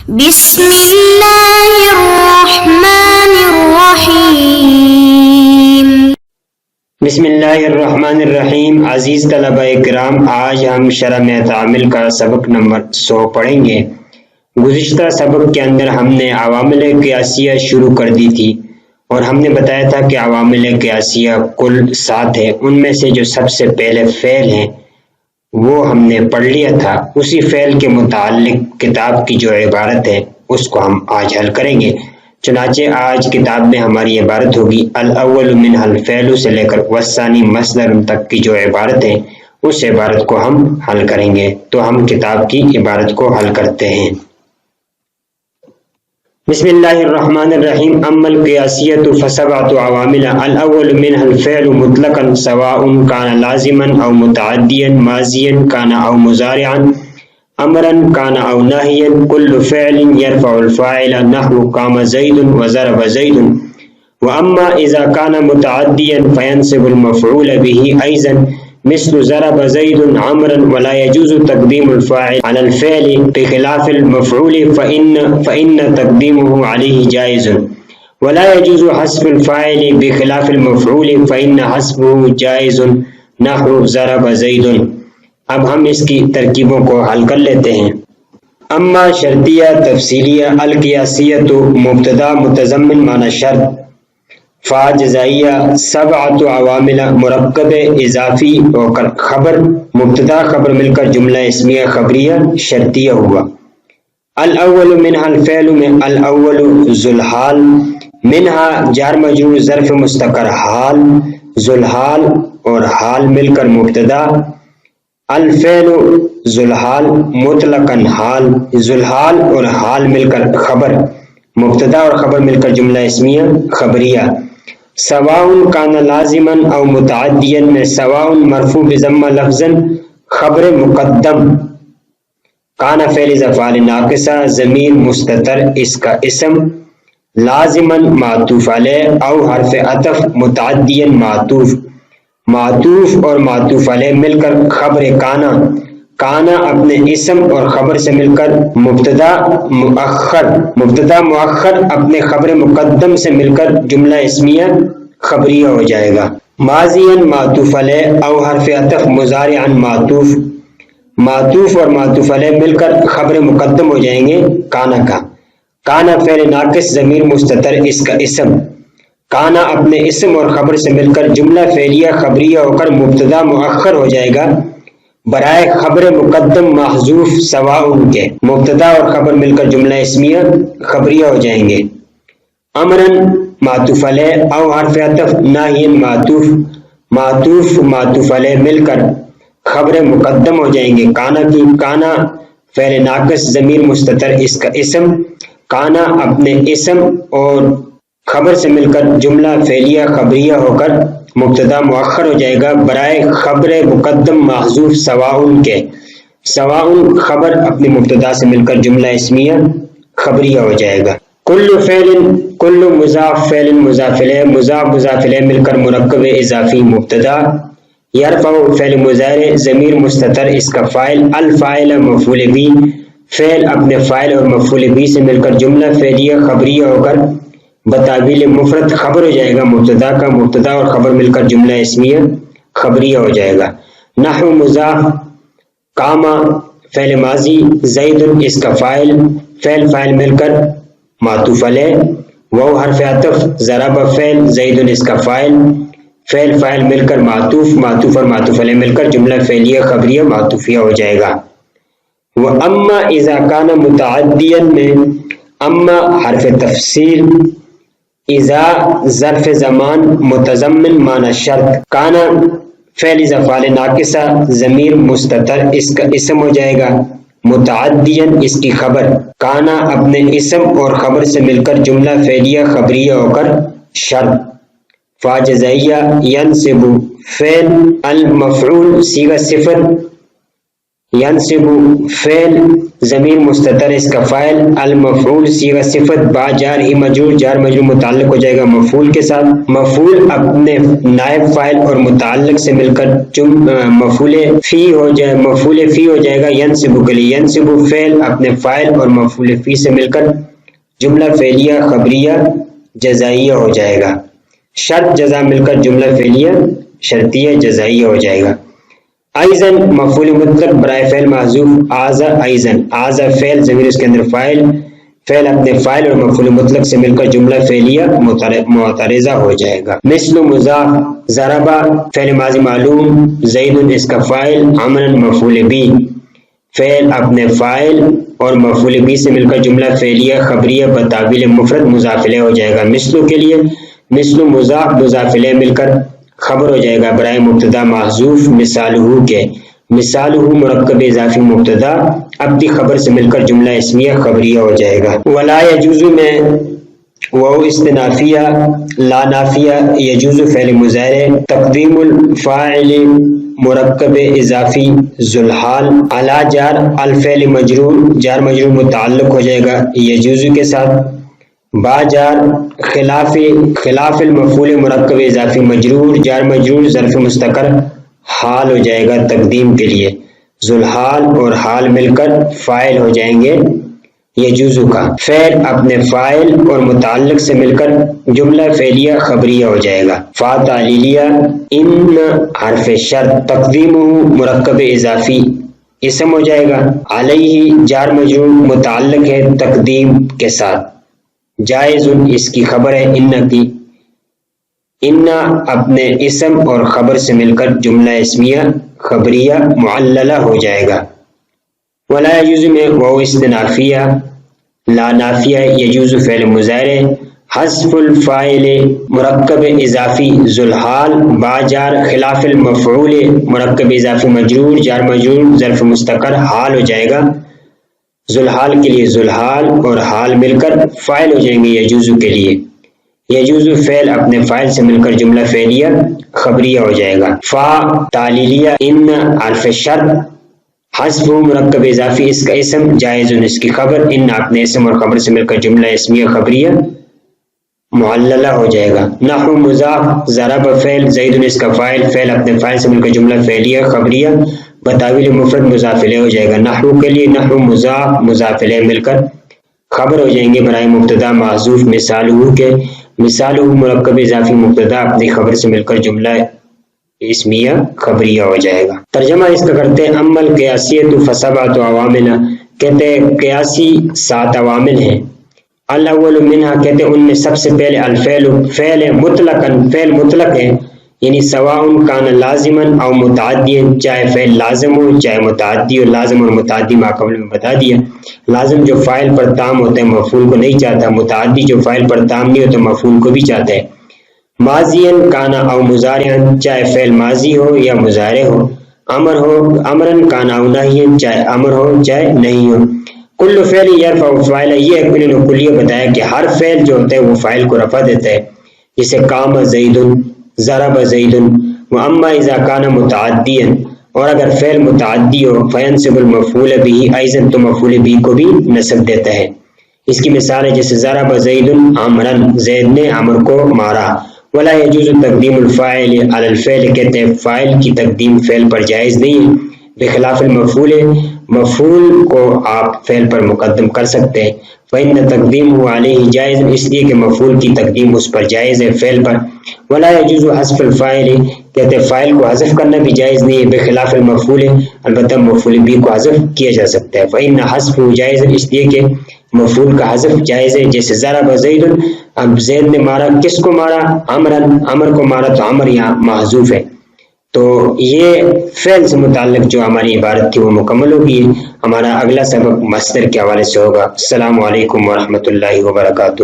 بسم اللہ الرحمن الرحیم۔ بسم اللہ الرحمن الرحیم۔ عزیز طلبہ کرام، آج ہم شرح تعامل کا سبق نمبر 100 پڑھیں گے۔ گزشتہ سبق کے اندر ہم نے عوامل قیاسیہ شروع کر دی تھی اور ہم نے بتایا تھا کہ عوامل قیاسیہ کل 7 ہیں، ان میں سے جو سب سے پہلے فعل ہیں وہ ہم نے پڑھ لیا تھا۔ اسی فعل کے متعلق کتاب کی جو عبارت ہے اس کو ہم آج حل کریں گے۔ چنانچہ آج کتاب میں ہماری عبارت ہوگی الاول منها الفعل سے لے کر والثانی مصدر تک کی جو عبارت ہے اس عبارت کو ہم حل کریں گے۔ تو ہم کتاب کی عبارت کو حل کرتے ہیں۔ بسم اللہ الرحمن الرحیم۔ اما القیاسیۃ فسبعۃ عوامل، الاول منها الفعل مطلقا سواء كان لازما او متعدیا ماضیا كان او مضارعا امرا كان او نهيا كل فعل يرفع الفاعل نحو قام زيد وضرب زيد، واما اذا كان متعديا فينصب المفعول به ايضا مثل ضرب زيد عمرا، ولا يجوز تقديم الفاعل على الفعل بخلاف المفعول فإن تقديمه عليه جائز، ولا يجوز حذف الفاعل بخلاف المفعول فإن حذفه جائز نحو ضرب زيد۔ اب ہم اس کی ترکیبوں کو حل کر لیتے ہیں۔ اما شرطیہ تفصیلیہ، القیاسیۃ مبتدا متضمن معنی شرط، فا جزائیہ، سبعۃ عوامل مرکب اضافی ہو کر خبر، مبتدا خبر مل کر جملہ اسمیہ خبریہ شرطیہ ہوا۔ الاول منها الفعل میں الاول ذوالحال، منها جار مجرور ظرف مستقر حال، ذوالحال اور حال مل کر مبتدا، الفعل ذوالحال مطلقاً حال، ذوالحال اور حال مل کر خبر، مبتدا اور خبر مل کر جملہ اسمیہ خبریہ۔ سواء کان لازما او متعدیا میں سواء مرفوع بضمہ لفظا خبر مقدم، کان فعل افعال ناقصہ ضمیر مستتر اس کا اسم، لازما معطوف علیہ او حرف عطف متعدیا معطوف، معطوف اور معطوف علیہ مل کر خبر کانا، کانا اپنے اسم اور خبر سے مل کر مبتدا مؤخر، مبتدا مؤخر اپنے خبر مقدم سے مل کر جملہ اسمیہ خبریہ ہو جائے گا۔ ماضیاً معطوف علیہ او حرف عطف مضارعاً معطوف، معطوف اور معطوف علیہ مل کر خبر مقدم ہو جائیں گے کانا کا، کانا فعل ناقص ضمیر مستتر اس کا اسم، کانا اپنے اسم اور خبر سے مل کر جملہ فعلیہ خبریہ ہو کر مبتدا مؤخر ہو جائے گا برائے خبر مقدم محذوف سواء کے، مبتدا اور خبر مل کر جملہ اسمیہ خبریہ ہو جائیں گے۔ امرن معطوف علیہ او حرف عطف ناہین معطوف، معطوف معطوف علیہ مل کر خبر مقدم ہو جائیں گے کانا کی، کانا فعل ناقص ضمیر مستتر اس کا اسم، کانا اپنے اسم اور خبر سے مل کر جملہ فعلیہ خبریہ ہو کر مبتدا مؤخر ہو جائے گا برائے خبر مقدم محذوف سواء کے، سواء خبر اپنے مبتدا سے مل کر جملہ اسمیہ خبریہ ہو جائے گا۔ کل فعل، کل مضاف فعل مضاف الیہ، مضاف مضاف الیہ مل کر مرکب اضافی مبتدا، یرفع فعل مضارع ضمیر مستتر اس کا فاعل، الفاعل مفعول بھی، فعل اپنے فاعل اور مفعول بھی سے مل کر جملہ فعلیہ خبریہ ہو کر بتعبیل مفرد خبر ہو جائے گا مبتدا کا، مبتدا اور خبر مل کر جملہ اسمیہ خبریہ ہو جائے گا۔ نحو مضاف، قاما فعل ماضی، زید اس کا فاعل، فعل فاعل مل کر معطوف علیہ، واو حرف عطف، ضرب فعل، زید اس کا فاعل، فعل فاعل مل کر معطوف، معطوف اور معطوف علیہ مل کر جملہ فعلیہ خبریہ معطوفیہ ہو جائے گا۔ واما اذا کان متعدیا میں اما حرف تفصیل، اذا ظرف زمان متضمن معنی شرط، کانا فعل افعال ناقصہ ضمیر مستتر اس کا اسم ہو جائے گا، متعدیا اس کی خبر، کانا اپنے اسم اور خبر سے مل کر جملہ فعلیہ خبریہ ہو کر شرط، فا جزائیہ، ینصب فعل، المفعول صیغہ صفت ینصب فعل ضمیر مستتر اس کا فاعل، المفعول صیغہ صفت با جار ہی مجرور، جار مجرور متعلق ہو جائے گا مفعول کے ساتھ، مفعول اپنے نائب فاعل اور متعلق سے مل کر مفعول فی ہو جائے گا ینصب کے لیے، ینصب فعل اپنے فاعل اور مفعول فی سے مل کر جملہ فعلیہ خبریہ جزائیہ ہو جائے گا، شرط جزا مل کر جملہ فعلیہ شرطیہ جزائیہ ہو جائے گا۔ ایضاً مفعول مطلق برائے فعل محذوف آذا، ایضاً آذا فعل ضمیر اس کے اندر فعل اپنے فاعل اور مفعول مطلق سے مل کر جملہ فعلیہ معترضہ ہو جائے گا۔ مثل مضاف، ضربہ فعل ماضی معلوم، زید اس کا فاعل، عمرا مفعول بھی، فعل اپنے فاعل اور مفعول بھی سے مل کر جملہ فعلیہ خبریہ بتعبیل مفرد مضاف الیہ ہو جائے گا۔ مثل کے لیے مثل مضاف مضاف الیہ مل کر خبر ہو جائے گا برائے مبتدا محذوف مثالہ کے، مثالہ مرکب اضافی مبتدا ابدی خبر سے مل کر جملہ اسمیہ خبریہ ہو جائے گا۔ ولا یجوز میں واو استنافیہ لا نافیہ، یجوز فعل مضارع تقدیم الفاعل مرکب اضافی ذوالحال علی جار الفعل مجرور، جار مجرور متعلق ہو جائے گا یجوز کے ساتھ، با جار خلاف المفعول مرکب اضافی مجرور، جار مجرور ظرف مستقر حال ہو جائے گا تقدیم کے لیے، ذوالحال اور حال مل کر فاعل ہو جائیں گے یجوزو کا، فعل اپنے فاعل اور متعلق سے مل کر جملہ فعلیہ خبریہ ہو جائے گا۔ فا تعلیلیہ ان حرف شرط تقدیمہ مرکب اضافی اسم ہو جائے گا، علیہ جار مجرور متعلق ہے تقدیم کے ساتھ، جائز اس کی خبر ہے ان کی، ان اپنے اسم اور خبر سے مل کر جملہ اسمیہ خبریہ معللہ ہو جائے گا۔ ولا یجوز میں واو استنافیہ لا نافیہ، یجوز فعل مضارع حذف الفاعل مرکب اضافی ذوالحال با جار خلاف المفعول مرکب اضافی مجرور، جار مجرور ظرف مستقر حال ہو جائے گا، ذوالحال کے لیے ذوالحال اور حال مل کر فاعل ہو جائیں گے یجوز کے لیے، یجوز فعل اپنے فاعل سے مل کر جملہ فعلیہ خبریہ ہو جائے گا۔ فا تعلیلیہ ان حرف شرط حذف مرکب اضافی اس کا اسم، جائز اس کی خبر، ان اپنے اسم اور خبر سے مل کر جملہ اسمیہ خبریہ معللہ ہو جائے گا۔ نحو مضاف ضرب فعل زید اس کا فاعل، فعل اپنے فاعل سے مل کر جملہ فعلیہ خبریہ بتاویل مفرد مضاف الیہ ہو جائے گا۔ نحو کے لیے نحو مضاف مضاف الیہ مل کر خبر ہو جائیں گے برائے مبتدا محذوف مثالہ کے، مثالہ مرکب اضافی مبتدا اپنی خبر سے مل کر جملہ اسمیہ خبریہ ہو جائے گا۔ ترجمہ اس کا کرتے ہیں عمل قیاسیت فسبعۃ عوامل، کہتے ہیں قیاسی 7 عوامل ہیں، الاول منہا کہتے ہیں ان میں سب سے پہلے الفعل، فعل مطلق ہے، یعنی سواء کان لازما او متعدیا، چاہے فعل لازم ہو چاہے متعدی ہو، لازم اور متعدی ما قبل میں بتا دیا، لازم جو فاعل پر تام ہوتا ہے مفعول کو نہیں چاہتا، متعدی جو فاعل پر تام نہیں ہوتا مفعول کو بھی چاہتا ہے، ماضیاً کانا او مضارعاً، چاہے فعل ماضی ہو یا مضارع ہو، امرن کانا او نہیاً، چاہے امر ہو چاہے نہیں ہو، کل فعل یرفع فاعل، یہ ایک انہوں نے کلیہ بتایا کہ ہر فعل جو ہوتا ہے وہ فاعل کو رفع دیتا ہے، جسے قام زید، ضرب زید، واما اذا کان متعدیا، اور اگر فعل متعدی ہو فینصب المفعول به ایضا، تو مفعول به کو بھی نصب دیتا ہے۔ اس کی مثال ہے جیسے ضرب زید عمرن، زید نے عمر کو مارا۔ ولا يجوز تقدیم الفاعل علی الفعل، کہتے ہیں فاعل کی تقدیم فعل پر جائز نہیں ہے، بخلاف المفعول، مفعول کو آپ فعل پر مقدم کر سکتے ہیں، فإن تقدیمہ علیہ جائز، اس لیے کہ مفعول کی تقدیم اس پر جائز ہے فعل پر۔ ولا يجوز حذف الفاعل، کہتے ہیں فاعل کو حذف کرنا بھی جائز نہیں ہے، بخلاف المفعول، البتہ مفعول بھی کو حذف کیا جا سکتا ہے، فإن حذفہ جائز، اس لیے کہ مفعول کا حذف جائز ہے، جیسے ضرب زید، اب زید نے مارا، کس کو مارا؟ عمرن، عمر کو مارا، تو عمر یہاں محذوف ہے۔ تو یہ فعل سے متعلق جو ہماری عبارت تھی وہ مکمل ہوگی، ہمارا اگلا سبق مصدر کے حوالے سے ہوگا۔ السلام علیکم ورحمۃ اللہ وبرکاتہ۔